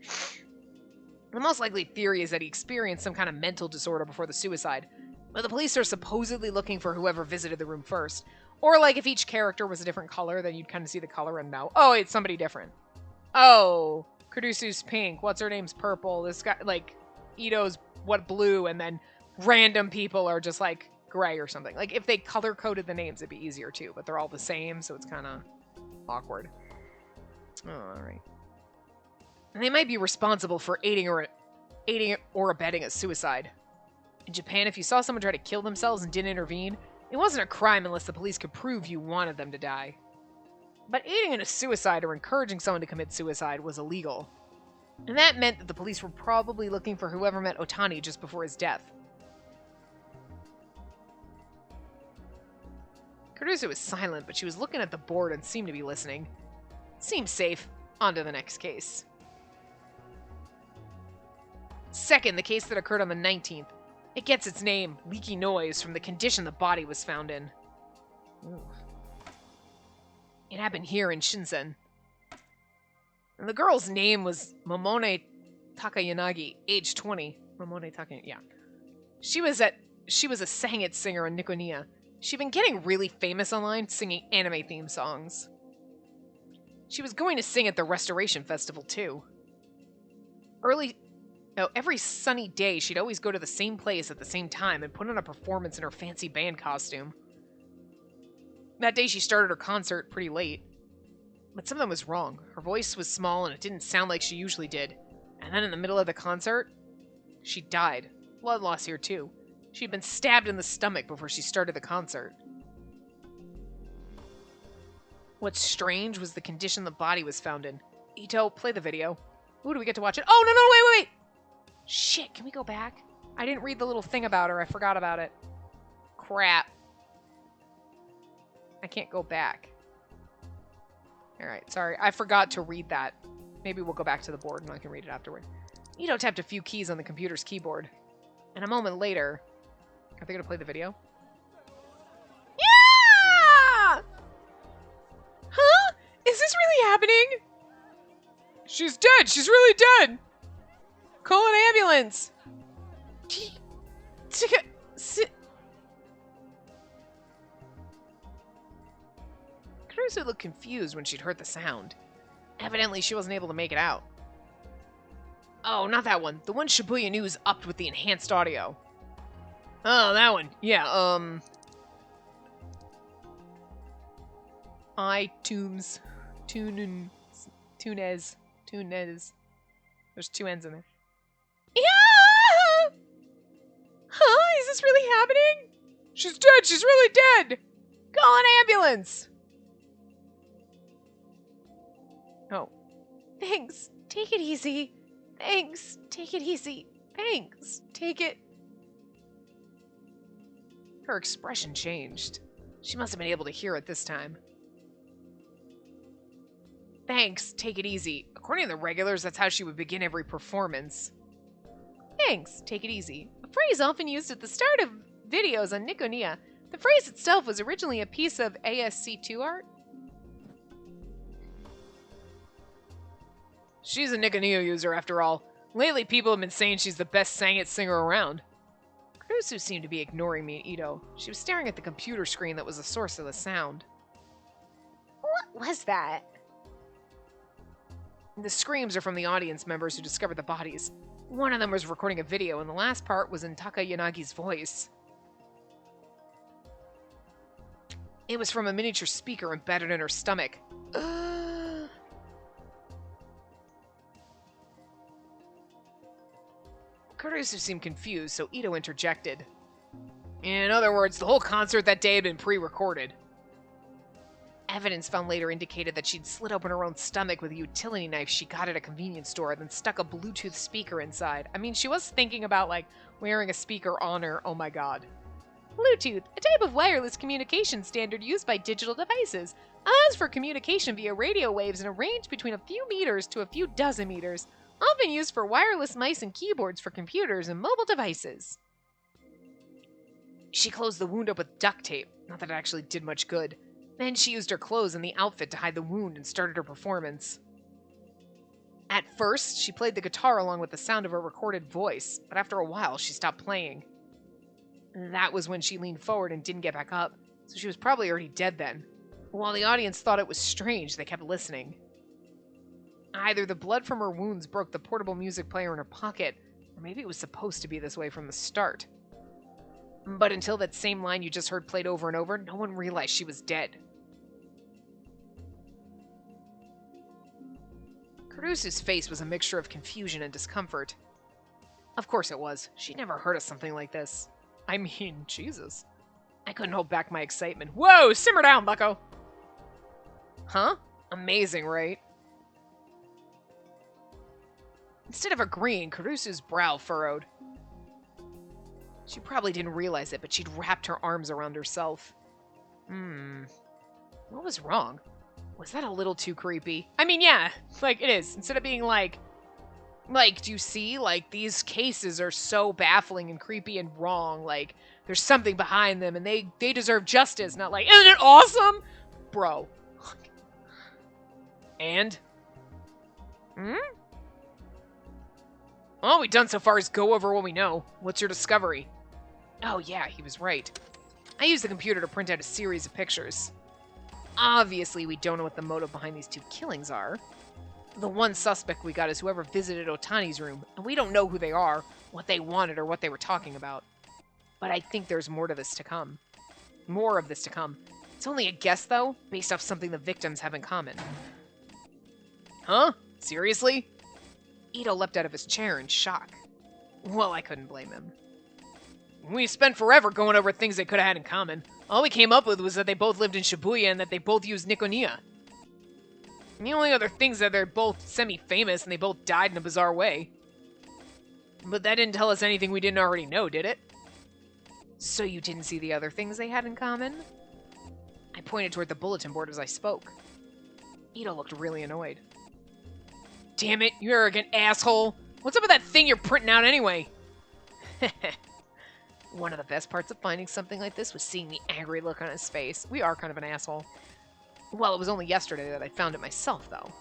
The most likely theory is that he experienced some kind of mental disorder before the suicide, but the police are supposedly looking for whoever visited the room first. Or, like, if each character was a different color, then you'd kind of see the color and know, oh, it's somebody different. Oh, Kurusu's pink, what's her name's purple, this guy, like, Ito's what blue, and then random people are just, like, gray or something. Like, if they color-coded the names, it'd be easier, too, but they're all the same, so it's kind of awkward. Oh, alright. And they might be responsible for aiding or abetting a suicide. In Japan, if you saw someone try to kill themselves and didn't intervene, it wasn't a crime unless the police could prove you wanted them to die. But aiding in a suicide or encouraging someone to commit suicide was illegal. And that meant that the police were probably looking for whoever met Otani just before his death. Kurusu was silent, but she was looking at the board and seemed to be listening. Seems safe. On to the next case. Second, the case that occurred on the 19th. It gets its name, leaky noise, from the condition the body was found in. Ooh. It happened here in Shinsen. And the girl's name was Momone Takayanagi, age 20. Momone Takayanagi, yeah. She was a Sangit singer in Nikoniya. She'd been getting really famous online singing anime theme songs. She was going to sing at the Restoration Festival, too. Every sunny day, she'd always go to the same place at the same time and put on a performance in her fancy band costume. That day, she started her concert pretty late. But something was wrong. Her voice was small and it didn't sound like she usually did. And then in the middle of the concert, she died. Blood loss here, too. She'd been stabbed in the stomach before she started the concert. What's strange was the condition the body was found in. Ito, play the video. Ooh, do we get to watch it? Oh, no, wait! Shit, can we go back? I didn't read the little thing about her. I forgot about it. Crap. I can't go back. Alright, sorry. I forgot to read that. Maybe we'll go back to the board and I can read it afterward. Ito tapped a few keys on the computer's keyboard. And a moment later... Are they going to play the video? Yeah! Huh? Is this really happening? She's dead! She's really dead! Call an ambulance! Kurusu looked confused when she'd heard the sound. Evidently, she wasn't able to make it out. Oh, not that one. The one Shibuya News upped with the enhanced audio. Oh, that one. Yeah, iTunes. Tunez. There's two N's in there. Yeah! Huh? Is this really happening? She's dead! She's really dead! Call an ambulance! Oh. Thanks. Take it easy. Thanks. Take it easy. Thanks. Take it... Her expression changed. She must have been able to hear it this time. Thanks, take it easy. According to the regulars, that's how she would begin every performance. Thanks, take it easy. A phrase often used at the start of videos on Nikoniya. The phrase itself was originally a piece of ASC2 art. She's a Nikoniya user, after all. Lately, people have been saying she's the best sang-it singer around. Kurusu seemed to be ignoring me and Ito. She was staring at the computer screen that was the source of the sound. What was that? The screams are from the audience members who discovered the bodies. One of them was recording a video, and the last part was in Taka Yanagi's voice. It was from a miniature speaker embedded in her stomach. Kurusu seemed confused, so Ito interjected. In other words, the whole concert that day had been pre-recorded. Evidence found later indicated that she'd slit open her own stomach with a utility knife she got at a convenience store, then stuck a Bluetooth speaker inside. I mean, she was thinking about, like, wearing a speaker on her. Oh my god. Bluetooth, a type of wireless communication standard used by digital devices, allows for communication via radio waves in a range between a few meters to a few dozen meters, often used for wireless mice and keyboards for computers and mobile devices. She closed the wound up with duct tape, not that it actually did much good. Then she used her clothes and the outfit to hide the wound and started her performance. At first, she played the guitar along with the sound of her recorded voice, but after a while, she stopped playing. That was when she leaned forward and didn't get back up, so she was probably already dead then. While the audience thought it was strange, they kept listening. Either the blood from her wounds broke the portable music player in her pocket, or maybe it was supposed to be this way from the start. But until that same line you just heard played over and over, no one realized she was dead. Kurusu's face was a mixture of confusion and discomfort. Of course it was. She'd never heard of something like this. I mean, Jesus. I couldn't hold back my excitement. Whoa, simmer down, bucko! Huh? Amazing, right? Instead of agreeing, Kurusu's brow furrowed. She probably didn't realize it, but she'd wrapped her arms around herself. What was wrong? Was that a little too creepy? I mean, yeah, like, it is. Instead of being like, do you see? Like, these cases are so baffling and creepy and wrong. Like, there's something behind them, and they deserve justice, not like, isn't it awesome? Bro. And? All we've done so far is go over what we know. What's your discovery? Oh yeah, he was right. I used the computer to print out a series of pictures. Obviously, we don't know what the motive behind these two killings are. The one suspect we got is whoever visited Otani's room, and we don't know who they are, what they wanted, or what they were talking about. But I think there's more to this to come. More of this to come. It's only a guess, though, based off something the victims have in common. Huh? Seriously? Ito leapt out of his chair in shock. Well, I couldn't blame him. We spent forever going over things they could have had in common. All we came up with was that they both lived in Shibuya and that they both used Nikoniya. And the only other things that they're both semi-famous and they both died in a bizarre way. But that didn't tell us anything we didn't already know, did it? So you didn't see the other things they had in common? I pointed toward the bulletin board as I spoke. Ito looked really annoyed. Damn it, you arrogant asshole! What's up with that thing you're printing out anyway? One of the best parts of finding something like this was seeing the angry look on his face. We are kind of an asshole. Well, it was only yesterday that I found it myself, though.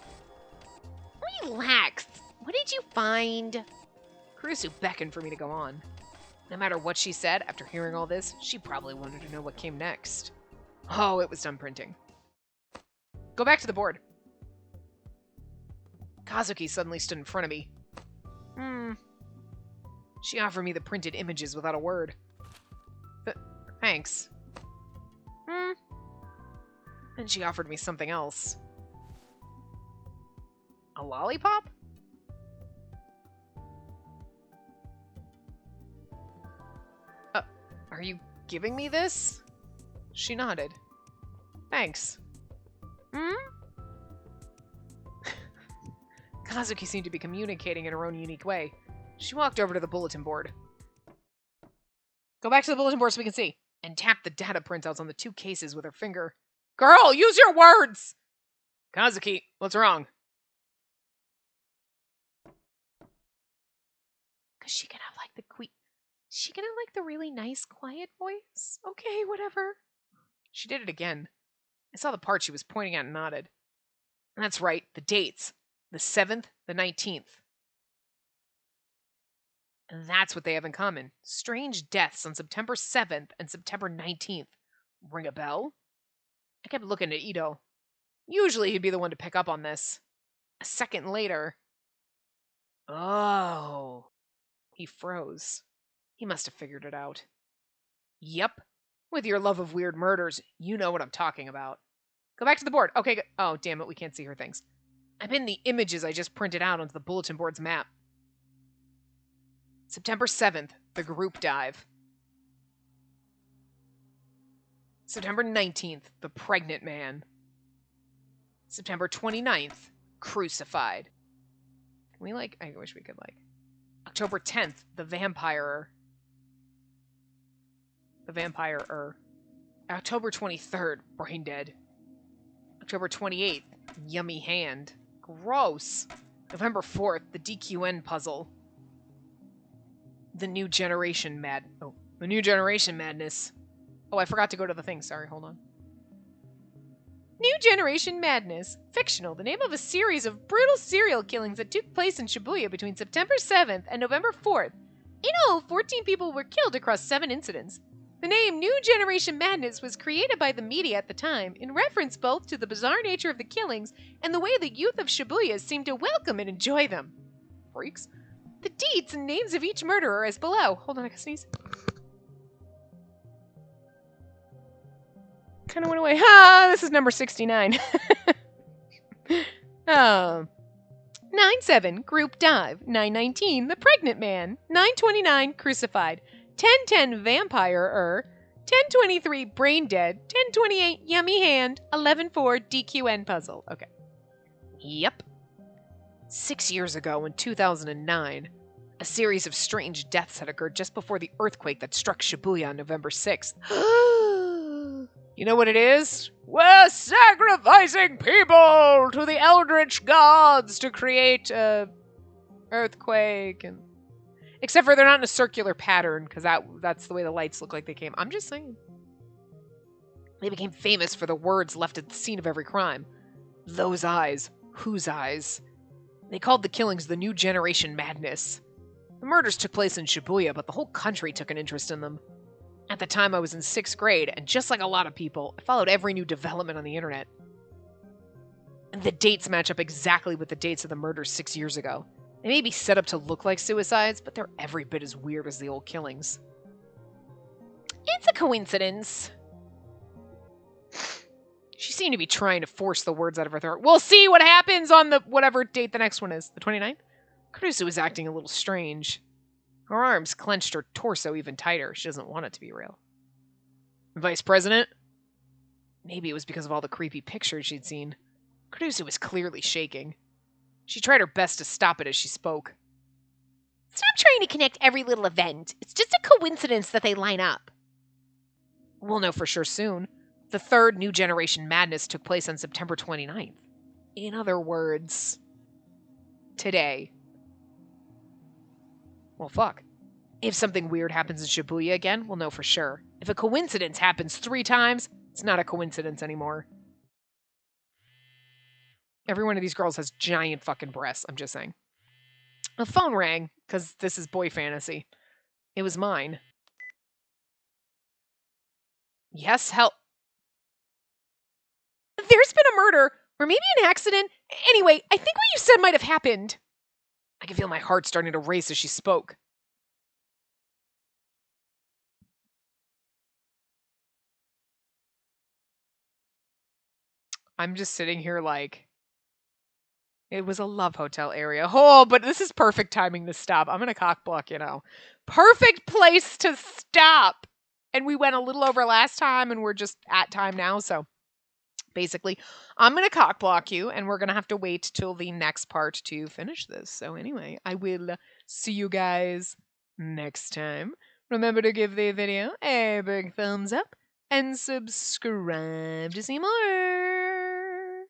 Relax. What did you find? Kurusu beckoned for me to go on. No matter what she said, after hearing all this, she probably wanted to know what came next. Oh, it was done printing. Go back to the board. Kazuki suddenly stood in front of me. She offered me the printed images without a word. Thanks. Then she offered me something else. A lollipop? Are you giving me this? She nodded. Thanks. Kazuki seemed to be communicating in her own unique way. She walked over to the bulletin board. Go back to the bulletin board so we can see. And tapped the data printouts on the two cases with her finger. Girl, use your words! Kazuki, what's wrong? Cause she can have like the really nice, quiet voice. Okay, whatever. She did it again. I saw the part she was pointing at and nodded. That's right, the dates. The 7th, the 19th. And that's what they have in common. Strange deaths on September 7th and September 19th. Ring a bell? I kept looking at Ito. Usually he'd be the one to pick up on this. A second later. Oh. He froze. He must have figured it out. Yep. With your love of weird murders, you know what I'm talking about. Go back to the board. Okay, oh, damn it, we can't see her things. I'm in the images I just printed out onto the bulletin board's map. September 7th, the group dive. September 19th, the pregnant man. September 29th, crucified. Can we, I wish we could, October 10th, the vampirer. The vampirer. October 23rd, brain dead. October 28th, yummy hand. Gross. November 4th, the DQN puzzle. The new generation madness. Oh, I forgot to go to the thing. Sorry, hold on. New Generation Madness. Fictional. The name of a series of brutal serial killings that took place in Shibuya between September 7th and November 4th. In all, 14 people were killed across 7 incidents. The name New Generation Madness was created by the media at the time in reference both to the bizarre nature of the killings and the way the youth of Shibuya seemed to welcome and enjoy them. Freaks. The deeds and names of each murderer are as below. Hold on, I gotta sneeze. Kind of went away. This is number 69. Oh. 9-7, group dive. 9-19, the pregnant man. 9-29, crucified. 10-10, vampire 10-23, brain dead. 10-28, yummy hand. 11-4, DQN puzzle. Okay. Yep. 6 years ago in 2009, a series of strange deaths had occurred just before the earthquake that struck Shibuya on November 6th. You know what it is? We're sacrificing people to the eldritch gods to create a earthquake, and except for they're not in a circular pattern, because that's the way the lights look like they came. I'm just saying. They became famous for the words left at the scene of every crime. Those eyes. Whose eyes? They called the killings the New Generation Madness. The murders took place in Shibuya, but the whole country took an interest in them. At the time, I was in 6th grade, and just like a lot of people, I followed every new development on the internet. And the dates match up exactly with the dates of the murders 6 years ago. They may be set up to look like suicides, but they're every bit as weird as the old killings. It's a coincidence. She seemed to be trying to force the words out of her throat. We'll see what happens on the whatever date the next one is. The 29th? Kurusu was acting a little strange. Her arms clenched her torso even tighter. She doesn't want it to be real. Vice President? Maybe it was because of all the creepy pictures she'd seen. Kurusu was clearly shaking. She tried her best to stop it as she spoke. Stop trying to connect every little event. It's just a coincidence that they line up. We'll know for sure soon. The third New Generation Madness took place on September 29th. In other words, today. Well, fuck. If something weird happens in Shibuya again, we'll know for sure. If a coincidence happens 3 times, it's not a coincidence anymore. Every one of these girls has giant fucking breasts, I'm just saying. A phone rang, because this is boy fantasy. It was mine. Yes, help. There's been a murder, or maybe an accident. Anyway, I think what you said might have happened. I could feel my heart starting to race as she spoke. I'm just sitting here like, it was a love hotel area. Oh, but this is perfect timing to stop. I'm gonna cock block, Perfect place to stop. And we went a little over last time, and we're just at time now, so basically, I'm going to cock block you, and we're going to have to wait till the next part to finish this. So anyway, I will see you guys next time. Remember to give the video a big thumbs up and subscribe to see more.